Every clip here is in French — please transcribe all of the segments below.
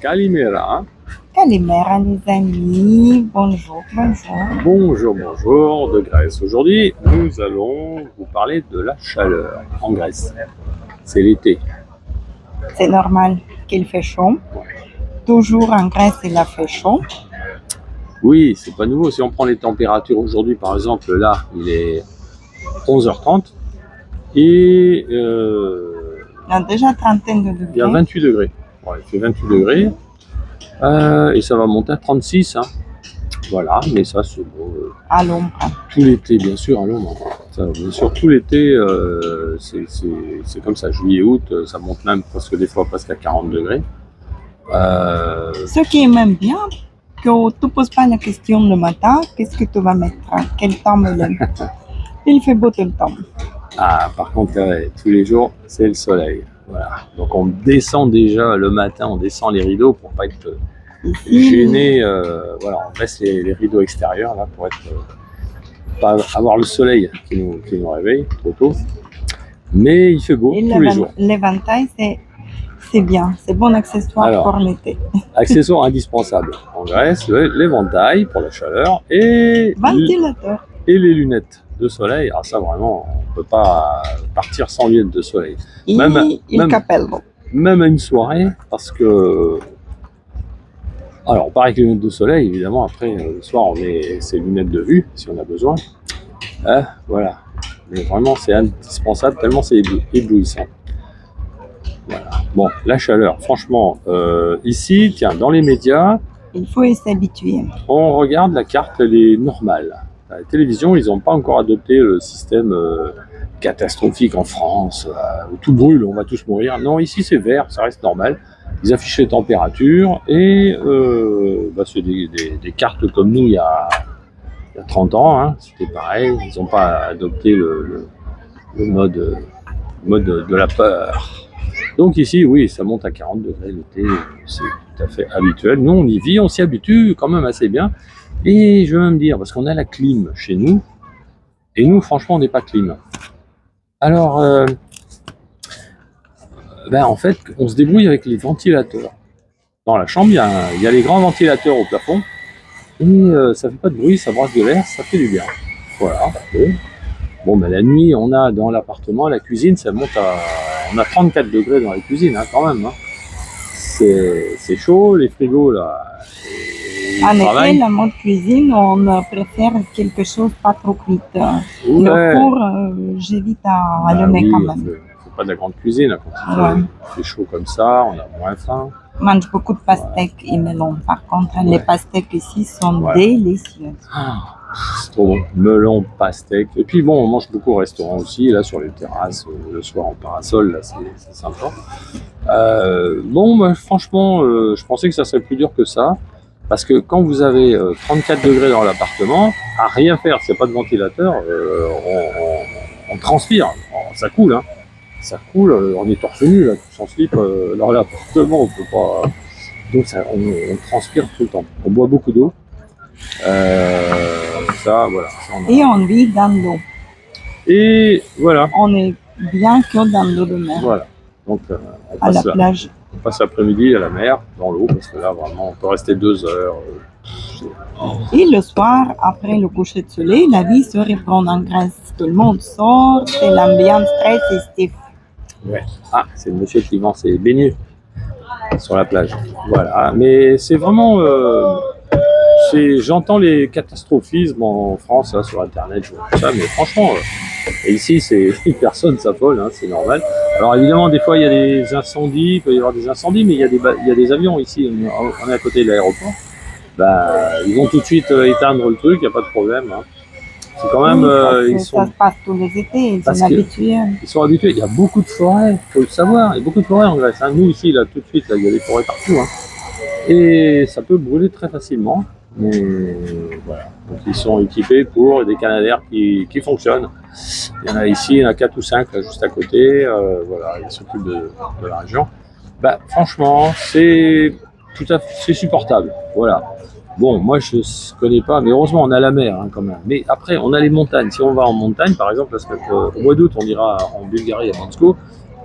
Calimera. Calimera les amis, bonjour, bonjour. Bonjour, bonjour de Grèce. Aujourd'hui, nous allons vous parler de la chaleur en Grèce. C'est l'été. C'est normal qu'il fait chaud. Ouais. Toujours en Grèce, il a fait chaud. Oui, c'est pas nouveau. Si on prend les températures aujourd'hui, par exemple, là, il est 11h30 et Il a déjà trentaine de il y a degrés. 28 degrés. Ouais, il fait 28 degrés et ça va monter à 36. Hein. Voilà, mais ça, c'est bon. À l'ombre. Tout l'été, bien sûr, à l'ombre. Ça, bien sûr, tout l'été, c'est comme ça. Juillet, août, ça monte même presque des fois presque à 40 degrés. Ce qui est même bien, que tu ne poses pas la question le matin, qu'est-ce que tu vas mettre? Quel temps me lève? Il fait beau tout le temps. Ah, par contre, tous les jours, c'est le soleil. Voilà. Donc on descend déjà le matin, on descend les rideaux pour pas être gêné. Voilà, on laisse les rideaux extérieurs là pour être pas avoir le soleil qui nous réveille trop tôt. Mais il fait beau Et tous les jours. l'éventail, c'est bien, c'est bon accessoire Alors, pour l'été. Accessoire indispensable en Grèce, l'éventail pour la chaleur et Ventilateur. les lunettes de soleil. Ah ça vraiment, on peut pas partir sans lunettes de soleil. Il cappello. Même à une soirée, parce que alors pareil que les lunettes de soleil, évidemment après le soir on met ses lunettes de vue si on a besoin. Voilà. Mais vraiment c'est indispensable tellement c'est éblouissant. Voilà. Bon, la chaleur, franchement, ici, tiens, dans les médias, il faut y s'habituer. On regarde la carte, elle est normale. À la télévision, ils n'ont pas encore adopté le système catastrophique en France, où tout brûle, on va tous mourir. Non, ici c'est vert, ça reste normal. Ils affichent les températures et c'est des cartes comme nous il y a 30 ans, hein, c'était pareil. Ils n'ont pas adopté le mode de la peur. Donc ici, oui, ça monte à 40 degrés l'été, c'est tout à fait habituel. Nous, on y vit, on s'y habitue quand même assez bien. Et je vais même dire, parce qu'on a la clim chez nous, et nous, franchement, on n'est pas clim. Alors, en fait, on se débrouille avec les ventilateurs. Dans la chambre, il y a les grands ventilateurs au plafond, et ça fait pas de bruit, ça brasse de l'air, ça fait du bien. Voilà. Bon, la nuit, on a dans l'appartement, la cuisine, ça monte à... On a 34 degrés dans la cuisine, hein, quand même. Hein. C'est chaud, les frigos, là. En effet, la mode cuisine, on préfère quelque chose pas trop cuit. Ouais. Le four, j'évite à allumer quand même. Faut pas de la grande cuisine, là, quand il fait chaud comme ça, on a moins faim. On mange beaucoup de pastèques et melons. Par contre, les pastèques ici sont délicieuses. C'est trop bon. Melon, pastèque. Et puis bon, on mange beaucoup au restaurant aussi, là sur les terrasses, le soir en parasol, là c'est sympa. Franchement, je pensais que ça serait plus dur que ça. Parce que quand vous avez 34 degrés dans l'appartement, à rien faire, s'il n'y a pas de ventilateur, on transpire, ça coule. Hein. Ça coule, on est torse nu, là, sans slip, dans l'appartement, on peut pas. Donc on transpire tout le temps. On boit beaucoup d'eau. Voilà. Et on vit dans l'eau. Et voilà. On est bien que dans l'eau de mer. Voilà. Donc à la plage. On passe l'après-midi à la mer, dans l'eau, parce que là vraiment on peut rester 2 heures. Et le soir, après le coucher de soleil, la vie se reprend en Grèce. Tout le monde sort, c'est l'ambiance très festive. Ouais. Ah, c'est le monsieur qui vend ses beignets sur la plage. Voilà. Mais c'est vraiment. J'entends les catastrophismes en France là, sur internet, je vois tout ça, mais franchement, ici personne s'affole, hein, c'est normal. Alors évidemment, des fois il y a des incendies, il peut y avoir des incendies, mais il y a des avions ici, on est à côté de l'aéroport. Ils vont tout de suite éteindre le truc, il n'y a pas de problème. Hein. C'est quand même. Ça se passe tous les étés, ils sont habitués. Ils sont habitués, il y a beaucoup de forêts, il faut le savoir, il y a beaucoup de forêts en Grèce. Hein. Nous ici, là, tout de suite, là, il y a des forêts partout. Hein. Et ça peut brûler très facilement. Mais voilà, donc ils sont équipés pour des canadaires qui fonctionnent. Il y en a ici, il y en a 4 ou 5 là, juste à côté. Voilà, ils s'occupent de la région. Franchement, c'est supportable. Voilà. Bon, moi je ne connais pas, mais heureusement on a la mer hein, quand même. Mais après, on a les montagnes. Si on va en montagne, par exemple, parce qu'au mois d'août, on ira en Bulgarie à Bansko,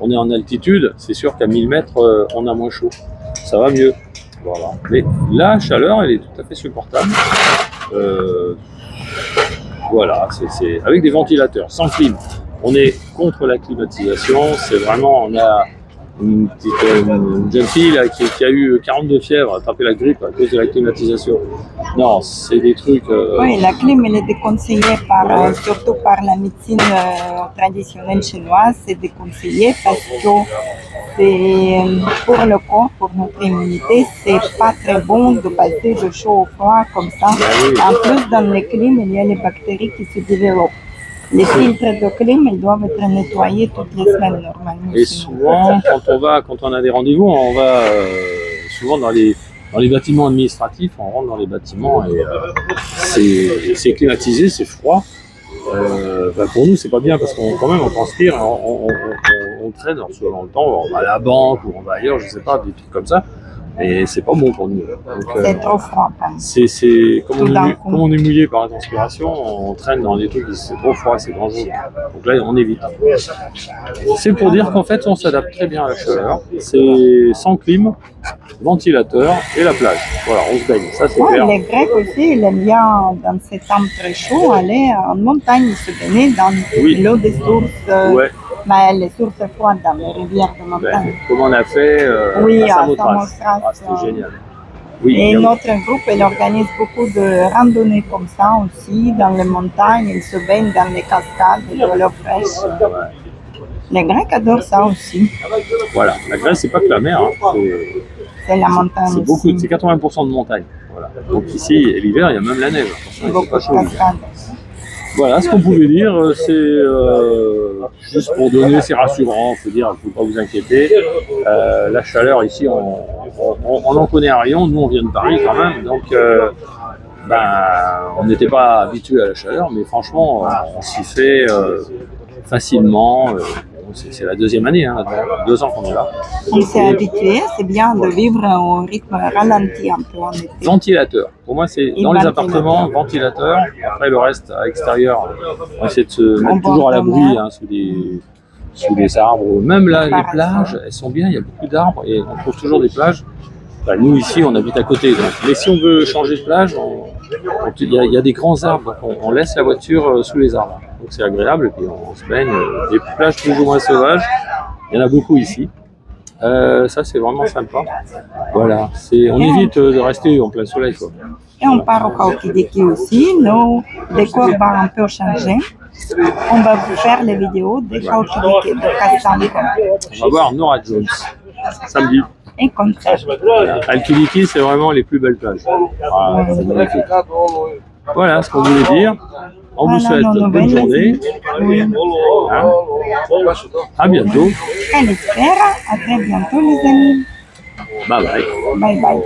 on est en altitude, c'est sûr qu'à 1000 mètres, on a moins chaud. ça va mieux. Voilà. Mais la chaleur, elle est tout à fait supportable. Voilà, c'est avec des ventilateurs, sans clim. On est contre la climatisation. C'est vraiment, on a une jeune fille là, qui a eu 42 fièvres, attrapé la grippe à cause de la climatisation. Non, c'est des trucs. Oui, la clim, elle est déconseillée surtout par la médecine traditionnelle chinoise. C'est déconseillé parce que c'est pour le corps, pour notre immunité, c'est pas très bon de passer de chaud au froid comme ça. En plus, dans les clims, il y a les bactéries qui se développent. Les filtres de clim, ils doivent être nettoyés toutes les semaines normalement. Et souvent, quand on a des rendez-vous, on va souvent dans les bâtiments administratifs, on rentre dans les bâtiments et c'est climatisé, c'est froid. Pour nous, c'est pas bien parce qu'on quand même on transpire, on traîne dans le temps, on va à la banque ou on va ailleurs, je sais pas, des trucs comme ça. Et c'est pas bon pour nous. C'est trop froid. Comme on est mouillé par la transpiration, on traîne dans des trucs, c'est trop froid, c'est dangereux. Donc là, on évite. C'est pour dire qu'en fait, on s'adapte très bien à la chaleur. C'est sans clim, ventilateur et la plage. Voilà, on se baigne. Ça, c'est clair. Les Grecs aussi, ils aiment bien, dans ces temps très chauds, aller en montagne, se baigner dans l'eau des sources. Ouais. Les sources froides dans les rivières de montagne. Comme on a fait à Samothrace. C'était génial. Oui, et notre groupe, il organise beaucoup de randonnées comme ça aussi, dans les montagnes. Ils se baignent dans les cascades de l'eau fraîche. Les Grecs adorent ça aussi. Voilà, la Grèce, c'est pas que la mer. Hein. C'est la montagne. C'est beaucoup, c'est 80% de montagne. Voilà. Donc ici, l'hiver, il y a même la neige. C'est beaucoup de cascades. Voilà, ce qu'on pouvait dire, c'est juste pour donner, c'est rassurant, il faut dire, il ne faut pas vous inquiéter. La chaleur ici, on en connaît à Rion, nous on vient de Paris quand même, donc on n'était pas habitué à la chaleur, mais franchement, on s'y fait facilement. C'est la deuxième année, hein, 2 ans qu'on est là. On s'est habitué, c'est bien de vivre au rythme ralenti un peu en été. Ventilateur. Pour moi, c'est dans les appartements, ventilateur. Après, le reste à l'extérieur, on essaie de se mettre toujours à l'abri hein, sous des arbres. Même là, les plages, elles sont bien, il y a beaucoup d'arbres et on trouve toujours des plages. Enfin, nous, ici, on habite à côté. Donc. Mais si on veut changer de plage, il y a des grands arbres, donc on laisse la voiture sous les arbres. Donc c'est agréable, et puis on se baigne. Des plages plus ou moins sauvages, il y en a beaucoup ici. Ça, c'est vraiment sympa. Voilà, on évite de rester en plein soleil. Quoi. Et on part au Kaokidiki aussi. Nos décors vont un peu changer. On va vous faire les vidéos des Kaokidiki de Kassam. On va voir Norah Jones, samedi. Et comme ça. Al-Kiliki, c'est vraiment les plus belles plages. C'est magnifique. Voilà ce qu'on voulait dire. On vous souhaite une bonne journée. Oui. Hein? À bientôt. À l'espère. À très bientôt, les amis. Bye bye. Bye bye.